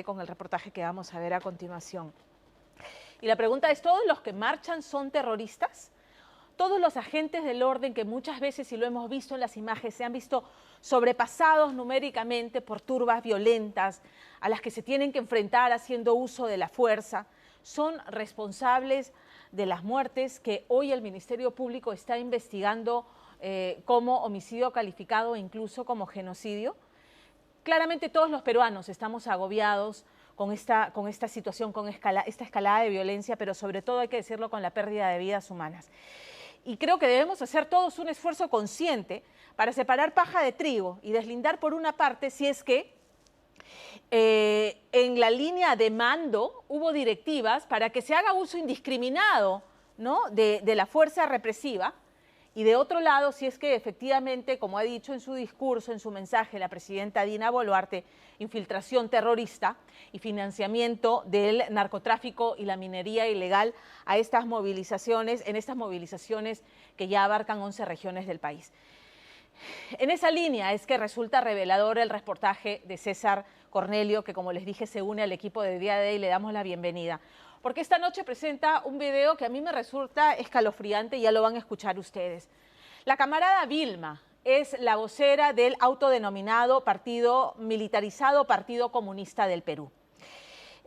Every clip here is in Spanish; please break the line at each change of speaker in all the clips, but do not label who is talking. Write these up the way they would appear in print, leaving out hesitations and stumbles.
con el reportaje que vamos a ver a continuación. Y la pregunta es, ¿todos los que marchan son terroristas? Todos los agentes del orden que muchas veces, y lo hemos visto en las imágenes, se han visto sobrepasados numéricamente por turbas violentas a las que se tienen que enfrentar haciendo uso de la fuerza, son responsables de las muertes que hoy el Ministerio Público está investigando como homicidio calificado e incluso como genocidio. Claramente todos los peruanos estamos agobiados con esta situación, con esta escalada de violencia, pero sobre todo hay que decirlo con la pérdida de vidas humanas. Y creo que debemos hacer todos un esfuerzo consciente para separar paja de trigo y deslindar por una parte si es que en la línea de mando hubo directivas para que se haga uso indiscriminado, ¿no?, de la fuerza represiva. Y de otro lado, si es que efectivamente, como ha dicho en su discurso, en su mensaje, la presidenta Dina Boluarte, infiltración terrorista y financiamiento del narcotráfico y la minería ilegal a estas movilizaciones, en estas movilizaciones que ya abarcan 11 regiones del país. En esa línea es que resulta revelador el reportaje de César Cornelio, que como les dije se une al equipo de Día de Hoy y le damos la bienvenida. Porque esta noche presenta un video que a mí me resulta escalofriante y ya lo van a escuchar ustedes. La camarada Vilma es la vocera del autodenominado partido militarizado Partido Comunista del Perú.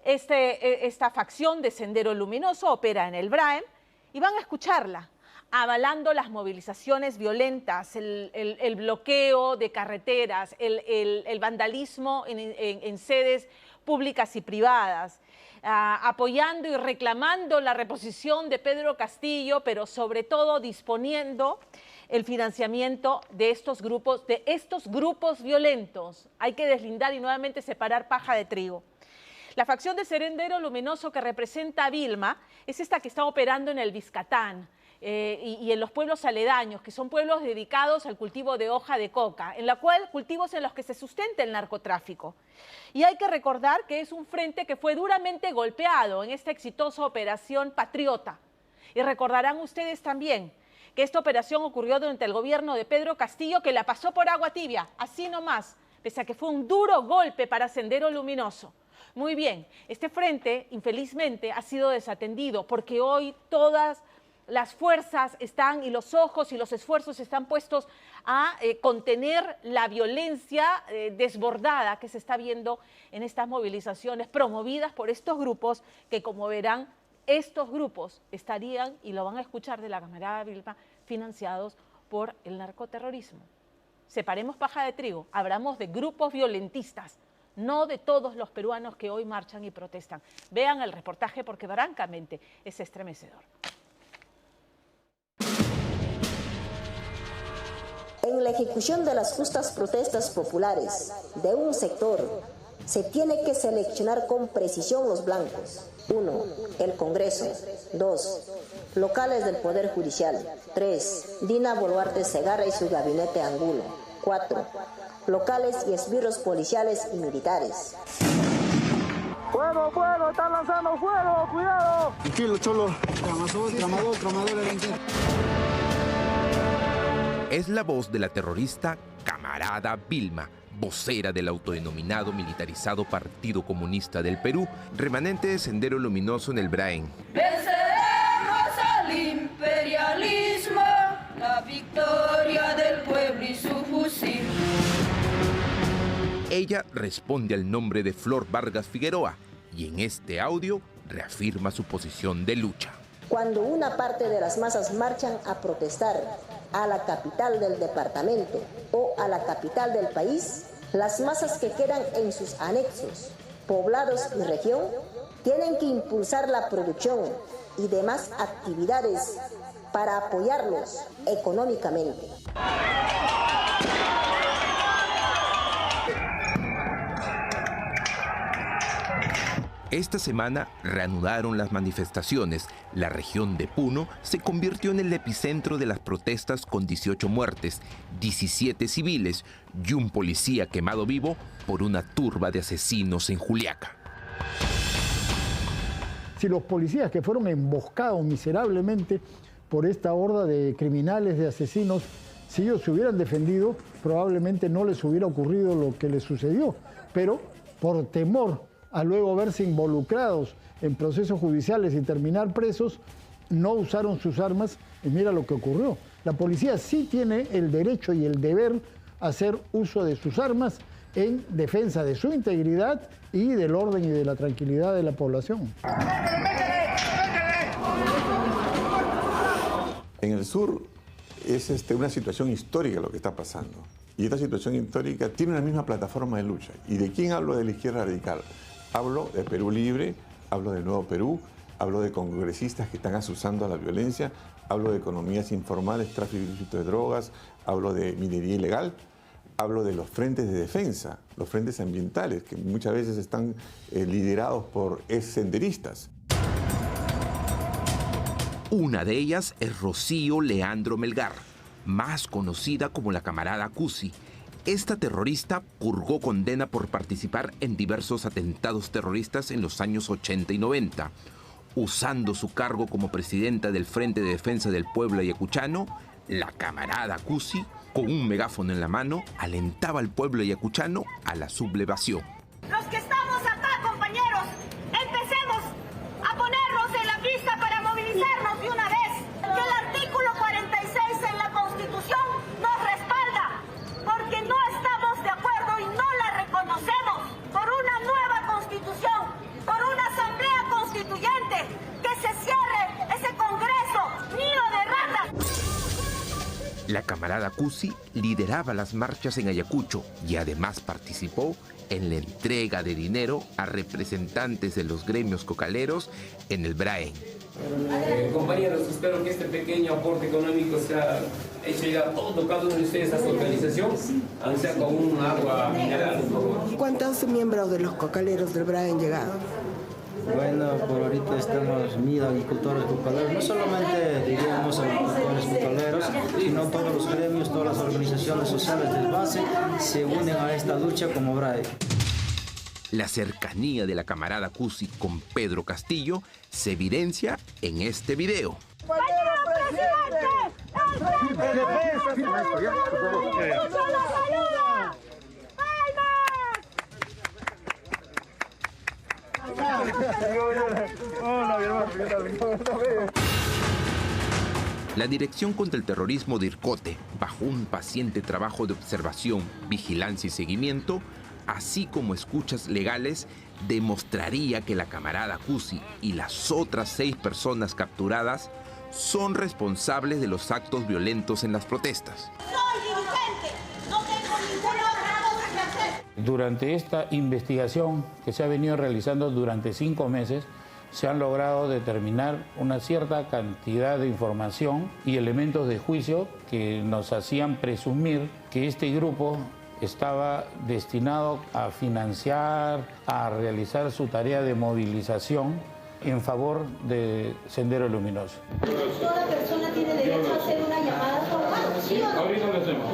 Esta facción de Sendero Luminoso opera en el BRAEM y van a escucharla, avalando las movilizaciones violentas, el bloqueo de carreteras, el vandalismo en sedes públicas y privadas, apoyando y reclamando la reposición de Pedro Castillo, pero sobre todo disponiendo el financiamiento de estos grupos violentos. Hay que deslindar y nuevamente separar paja de trigo. La facción de Sendero Luminoso que representa a Vilma es esta que está operando en el Vizcatán, y en los pueblos aledaños, que son pueblos dedicados al cultivo de hoja de coca, en la cual cultivos en los que se sustenta el narcotráfico. Y hay que recordar que es un frente que fue duramente golpeado en esta exitosa operación Patriota. Y recordarán ustedes también que esta operación ocurrió durante el gobierno de Pedro Castillo, que la pasó por agua tibia, así nomás, pese a que fue un duro golpe para Sendero Luminoso. Muy bien, este frente, infelizmente, ha sido desatendido porque hoy todas las fuerzas están y los ojos y los esfuerzos están puestos a contener la violencia desbordada que se está viendo en estas movilizaciones promovidas por estos grupos que, como verán, estos grupos estarían, y lo van a escuchar de la camarada Vilma, financiados por el narcoterrorismo. Separemos paja de trigo, hablamos de grupos violentistas, no de todos los peruanos que hoy marchan y protestan. Vean el reportaje porque francamente es estremecedor.
En la ejecución de las justas protestas populares de un sector, se tiene que seleccionar con precisión los blancos. 1. El Congreso. 2. Locales del Poder Judicial. 3. Dina Boluarte Segarra y su gabinete Angulo. 4. Locales y esbirros policiales y militares.
¡Fuego, fuego! ¡Están lanzando fuego! ¡Cuidado!
Tranquilo, cholo. Tramador,
Es la voz de la terrorista camarada Vilma, vocera del autodenominado militarizado Partido Comunista del Perú, remanente de Sendero Luminoso en el BRAEM.
Venceremos al imperialismo, la victoria del pueblo y su fusil.
Ella responde al nombre de Flor Vargas Figueroa y en este audio reafirma su posición de lucha.
Cuando una parte de las masas marchan a protestar a la capital del departamento o a la capital del país, las masas que quedan en sus anexos, poblados y región, tienen que impulsar la producción y demás actividades para apoyarlos económicamente.
Esta semana reanudaron las manifestaciones. La región de Puno se convirtió en el epicentro de las protestas con 18 muertes, 17 civiles y un policía quemado vivo por una turba de asesinos en Juliaca.
Si los policías que fueron emboscados miserablemente por esta horda de criminales, de asesinos, si ellos se hubieran defendido, probablemente no les hubiera ocurrido lo que les sucedió. Pero por temor a luego verse involucrados en procesos judiciales y terminar presos, no usaron sus armas y mira lo que ocurrió. La policía sí tiene el derecho y el deber a hacer uso de sus armas en defensa de su integridad y del orden y de la tranquilidad de la población.
En el sur es una situación histórica lo que está pasando. Y esta situación histórica tiene una misma plataforma de lucha. ¿Y de quién hablo de la izquierda radical? Hablo de Perú Libre, hablo de Nuevo Perú, hablo de congresistas que están asusando a la violencia, hablo de economías informales, tráfico ilícito de drogas, hablo de minería ilegal, hablo de los frentes de defensa, los frentes ambientales, que muchas veces están liderados por exsenderistas.
Una de ellas es Rocío Leandro Melgar, más conocida como la camarada Cusi. Esta terrorista purgó condena por participar en diversos atentados terroristas en los años 80 y 90. Usando su cargo como presidenta del Frente de Defensa del Pueblo ayacuchano, la camarada Cusi, con un megáfono en la mano, alentaba al pueblo ayacuchano a la sublevación.
Los que estamos acá, compañeros, empecemos a ponernos en la pista para movilizarnos de una vez. Que el artículo 46 en la Constitución nos respalda, porque no estamos de acuerdo y no la reconocemos por una nueva Constitución, por una Asamblea Constituyente, que se cierre ese Congreso, nido de ratas.
La camarada Cusi lideraba las marchas en Ayacucho y además participó en la entrega de dinero a representantes de los gremios cocaleros en el Braen.
Compañeros, espero que este pequeño aporte económico sea hecho llegar a cada uno de ustedes a su organización, aunque sea con un agua mineral.
¿Cuántos miembros de los cocaleros del Braen han llegado?
Bueno, por ahorita estamos 1000 agricultores cocaleros, no solamente diríamos agricultores cocaleros, sino todos los gremios, todas las organizaciones sociales del base se unen a esta lucha como Braen.
La cercanía de la camarada Cusi con Pedro Castillo se evidencia en este video. La Dirección contra el Terrorismo de IRCOTE, bajo un paciente trabajo de observación, vigilancia y seguimiento, así como escuchas legales, demostraría que la camarada Cusi y las otras 6 personas capturadas son responsables de los actos violentos en las protestas.
Soy dirigente, no tengo ninguna otra cosa que hacer.
Durante esta investigación que se ha venido realizando durante 5 meses, se han logrado determinar una cierta cantidad de información y elementos de juicio que nos hacían presumir que este grupo estaba destinado a financiar, a realizar su tarea de movilización en favor de Sendero Luminoso.
Toda persona tiene derecho a hacer una llamada a su abogado, ¿sí o no?
Ahorita lo hacemos,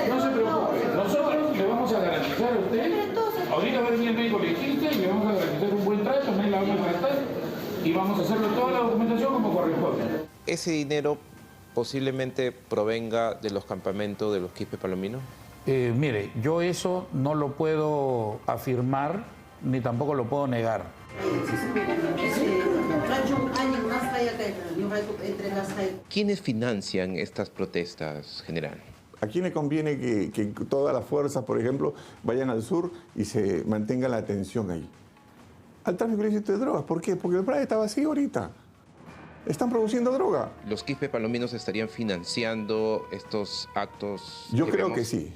No se preocupe, nosotros le vamos a garantizar a usted, ahorita va a venir el médico legista y le vamos a garantizar un buen trato, no la vamos a tratar y vamos a hacerlo toda la documentación como corresponde.
Ese dinero posiblemente provenga de los campamentos de los Quispe Palominos.
Mire, yo eso no lo puedo afirmar ni tampoco lo puedo negar.
¿Quiénes financian estas protestas, general?
¿A quién le conviene que todas las fuerzas, por ejemplo, vayan al sur y se mantenga la atención ahí? Al tráfico ilícito de drogas. ¿Por qué? Porque el Brae está vacío ahorita. Están produciendo droga.
¿Los Quispe Palominos estarían financiando estos actos?
Yo creo que sí.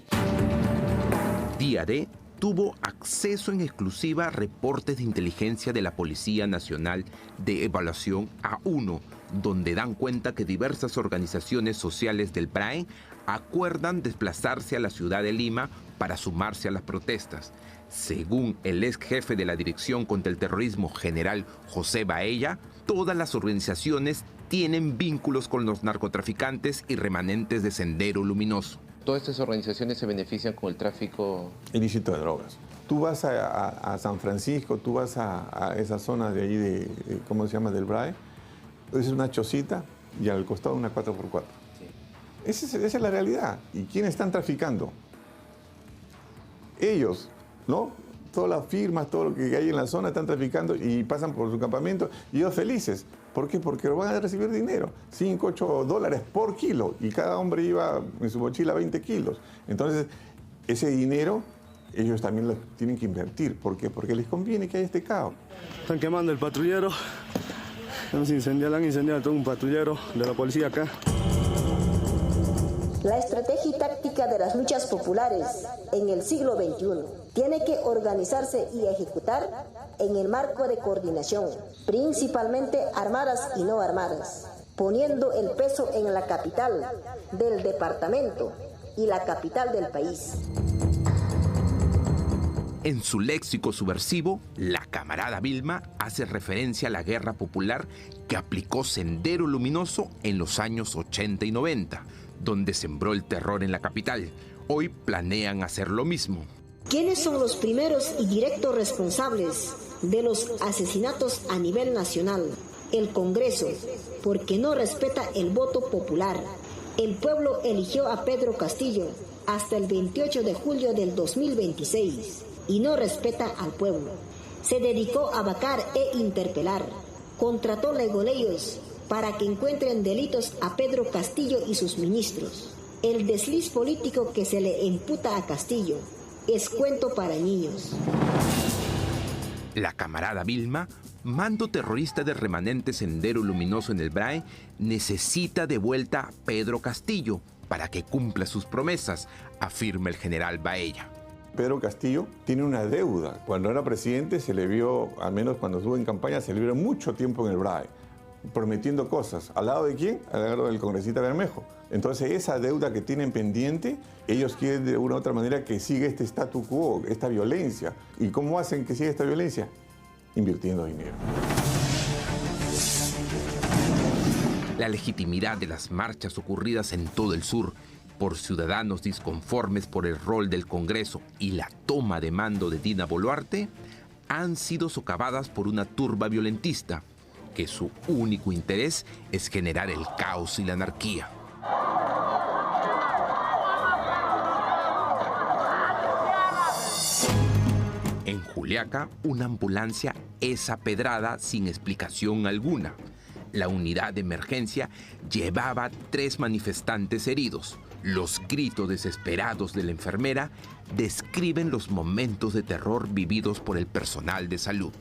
Día D tuvo acceso en exclusiva a reportes de inteligencia de la Policía Nacional de Evaluación A1, donde dan cuenta que diversas organizaciones sociales del Braen acuerdan desplazarse a la ciudad de Lima para sumarse a las protestas. Según el ex jefe de la Dirección contra el Terrorismo, general José Baella, todas las organizaciones tienen vínculos con los narcotraficantes y remanentes de Sendero Luminoso.
¿Todas estas organizaciones se benefician con el tráfico
ilícito de drogas? Tú vas a San Francisco, tú vas a esa zona de ahí, ¿cómo se llama?, del Brae. Es una chocita y al costado una 4x4. Sí. Esa es la realidad. ¿Y quiénes están traficando? Ellos, ¿no? todas las firmas, todo lo que hay en la zona están traficando y pasan por su campamento y ellos felices. ¿Por qué? Porque van a recibir dinero, 5, 8 dólares por kilo y cada hombre lleva en su mochila 20 kilos. Entonces, ese dinero ellos también lo tienen que invertir. ¿Por qué? Porque les conviene que haya este caos.
Están quemando el patrullero. Han incendiado todo un patrullero de la policía acá.
La estrategia y táctica de las luchas populares en el siglo XXI tiene que organizarse y ejecutar en el marco de coordinación, principalmente armadas y no armadas, poniendo el peso en la capital del departamento y la capital del país.
En su léxico subversivo, la camarada Vilma hace referencia a la guerra popular que aplicó Sendero Luminoso en los años 80 y 90, donde sembró el terror en la capital. Hoy planean hacer lo mismo.
¿Quiénes son los primeros y directos responsables de los asesinatos a nivel nacional? El Congreso, porque no respeta el voto popular. El pueblo eligió a Pedro Castillo hasta el 28 de julio del 2026 y no respeta al pueblo. Se dedicó a vacar e interpelar. Contrató legoleyos para que encuentren delitos a Pedro Castillo y sus ministros. El desliz político que se le imputa a Castillo es cuento para niños.
La camarada Vilma, mando terrorista del remanente Sendero Luminoso en el BRAE, necesita de vuelta a Pedro Castillo para que cumpla sus promesas, afirma el general Baella.
Pedro Castillo tiene una deuda. Cuando era presidente se le vio, al menos cuando estuvo en campaña, se le vio mucho tiempo en el BRAE, prometiendo cosas. ¿Al lado de quién? Al lado del congresista Bermejo. Entonces esa deuda que tienen pendiente, ellos quieren de una u otra manera que siga este statu quo, esta violencia. ¿Y cómo hacen que siga esta violencia? Invirtiendo dinero.
La legitimidad de las marchas ocurridas en todo el sur por ciudadanos disconformes por el rol del Congreso y la toma de mando de Dina Boluarte han sido socavadas por una turba violentista que su único interés es generar el caos y la anarquía. En Juliaca, una ambulancia es apedrada sin explicación alguna. La unidad de emergencia llevaba 3 manifestantes heridos. Los gritos desesperados de la enfermera describen los momentos de terror vividos por el personal de salud.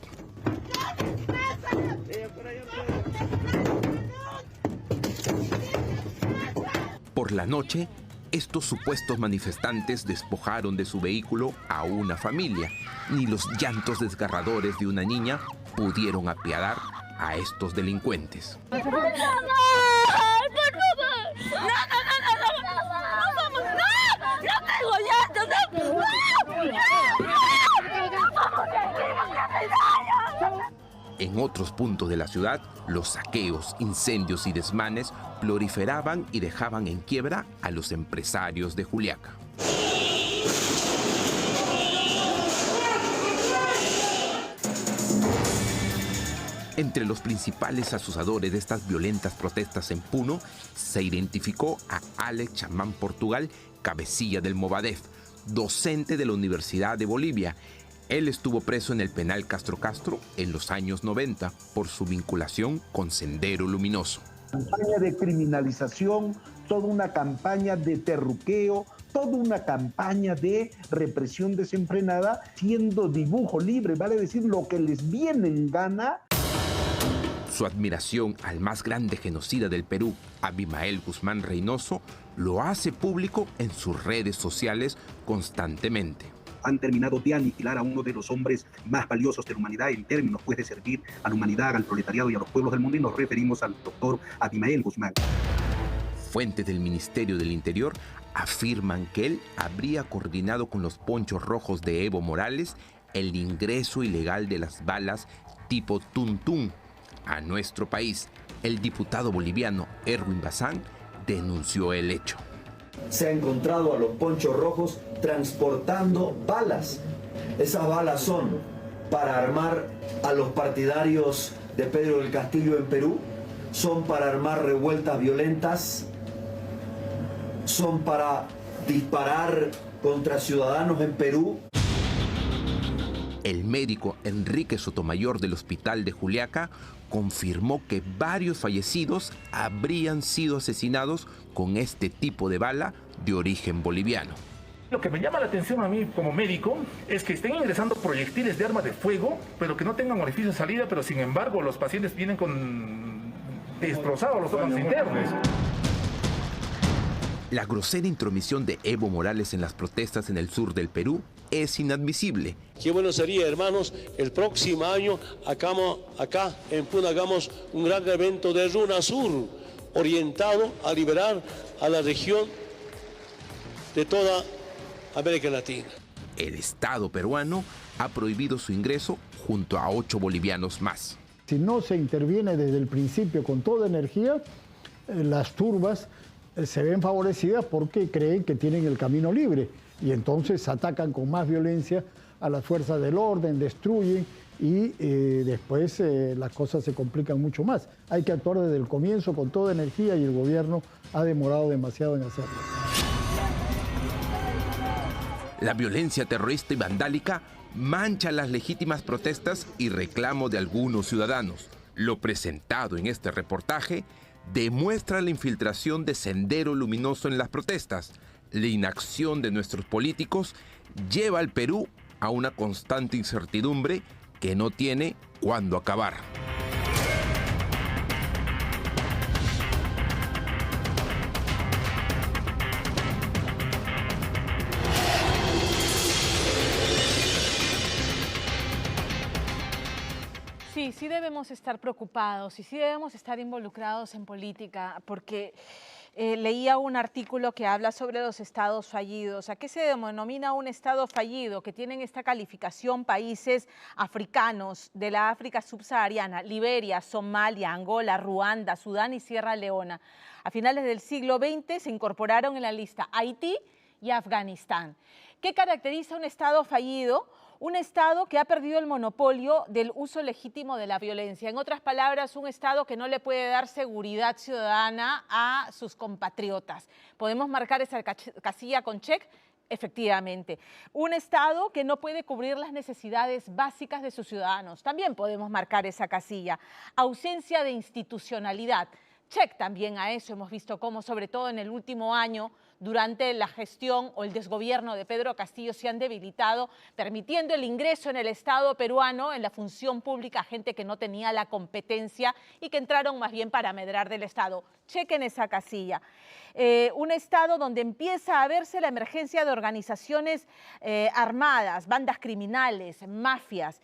Por la noche, estos supuestos manifestantes despojaron de su vehículo a una familia. Ni los llantos desgarradores de una niña pudieron apiadar a estos delincuentes. En otros puntos de la ciudad, los saqueos, incendios y desmanes proliferaban y dejaban en quiebra a los empresarios de Juliaca. Entre los principales asusadores de estas violentas protestas en Puno, se identificó a Alex Chamán Portugal, cabecilla del Movadef, docente de la Universidad de Bolivia. Él estuvo preso en el penal Castro Castro en los años 90 por su vinculación con Sendero Luminoso.
Campaña de criminalización, toda una campaña de terruqueo, toda una campaña de represión desenfrenada, siendo dibujo libre, vale decir lo que les viene en gana.
Su admiración al más grande genocida del Perú, Abimael Guzmán Reynoso, lo hace público en sus redes sociales constantemente.
Han terminado de aniquilar a uno de los hombres más valiosos de la humanidad en términos pues, de servir a la humanidad, al proletariado y a los pueblos del mundo, y nos referimos al doctor Abimael Guzmán.
Fuentes del Ministerio del Interior afirman que él habría coordinado con los ponchos rojos de Evo Morales el ingreso ilegal de las balas tipo Tuntún a nuestro país. El diputado boliviano Erwin Bazán denunció el hecho.
Se ha encontrado a los ponchos rojos transportando balas. Esas balas son para armar a los partidarios de Pedro del Castillo en Perú, son para armar revueltas violentas, son para disparar contra ciudadanos en Perú.
El médico Enrique Sotomayor del Hospital de Juliaca confirmó que varios fallecidos habrían sido asesinados con este tipo de bala de origen boliviano.
Lo que me llama la atención a mí como médico es que estén ingresando proyectiles de arma de fuego, pero que no tengan orificio de salida, pero sin embargo los pacientes vienen con destrozados los órganos internos.
La grosera intromisión de Evo Morales en las protestas en el sur del Perú es inadmisible.
Qué bueno sería, hermanos, el próximo año acá en Puno hagamos un gran evento de RUNASUR orientado a liberar a la región de toda América Latina.
El Estado peruano ha prohibido su ingreso junto a 8 bolivianos más.
Si no se interviene desde el principio con toda energía, las turbas se ven favorecidas porque creen que tienen el camino libre y entonces atacan con más violencia a las fuerzas del orden, destruyen y después las cosas se complican mucho más. Hay que actuar desde el comienzo con toda energía y el gobierno ha demorado demasiado en hacerlo.
La violencia terrorista y vandálica mancha las legítimas protestas y reclamos de algunos ciudadanos. Lo presentado en este reportaje demuestra la infiltración de Sendero Luminoso en las protestas. La inacción de nuestros políticos lleva al Perú a una constante incertidumbre que no tiene cuándo acabar.
Sí debemos estar preocupados y sí debemos estar involucrados en política, porque leía un artículo que habla sobre los estados fallidos. ¿A qué se denomina un estado fallido? Que tienen esta calificación países africanos de la África subsahariana: Liberia, Somalia, Angola, Ruanda, Sudán y Sierra Leona. A finales del siglo XX se incorporaron en la lista Haití y Afganistán. ¿Qué caracteriza un estado fallido? Un Estado que ha perdido el monopolio del uso legítimo de la violencia. En otras palabras, un Estado que no le puede dar seguridad ciudadana a sus compatriotas. ¿Podemos marcar esa casilla con check? Efectivamente. Un Estado que no puede cubrir las necesidades básicas de sus ciudadanos. También podemos marcar esa casilla. Ausencia de institucionalidad. Check también a eso. Hemos visto cómo, sobre todo en el último año, durante la gestión o el desgobierno de Pedro Castillo, se han debilitado, permitiendo el ingreso en el Estado peruano, en la función pública, a gente que no tenía la competencia y que entraron más bien para amedrar del Estado. Chequen esa casilla. Un Estado donde empieza a verse la emergencia de organizaciones armadas, bandas criminales, mafias.